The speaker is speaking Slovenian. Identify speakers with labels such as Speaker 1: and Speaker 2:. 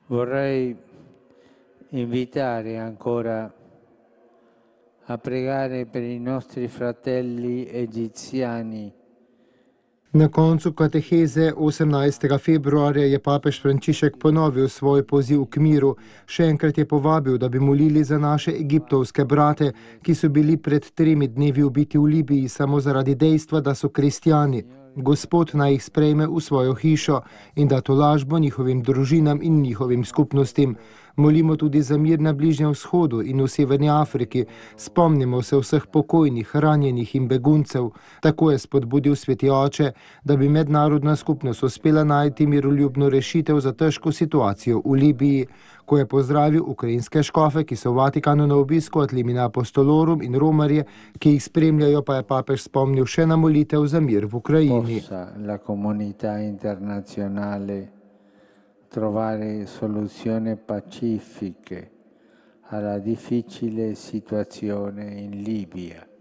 Speaker 1: Vorrei invitare ancora a pregare per i nostri fratelli egiziani.
Speaker 2: Na koncu kateheze 18. februarja je papež Frančišek ponovil svoj poziv k miru. Še enkrat je povabil, da bi molili za naše egiptovske brate, ki so bili pred 3 dnevi ubiti v Libiji samo zaradi dejstva, da so kristjani. Gospod naj jih sprejme v svojo hišo in da tolažbo njihovim družinam in njihovim skupnostim. Molimo tudi za mir na Bližnjem vzhodu in v Severni Afriki. Spomnimo se vseh pokojnih, ranjenih in beguncev. Tako je spodbudil sveti oče, da bi mednarodna skupnost uspela najti miroljubno rešitev za težko situacijo v Libiji. Ko je pozdravil ukrajinske škofe, ki so v Vatikanu na obisku, ad limina apostolorum in romarje, ki jih spremljajo, pa je papež spomnil še na molitev za mir v Ukrajini.
Speaker 1: La comunità internazionale trovare soluzioni pacifiche alla difficile situazione in Libia.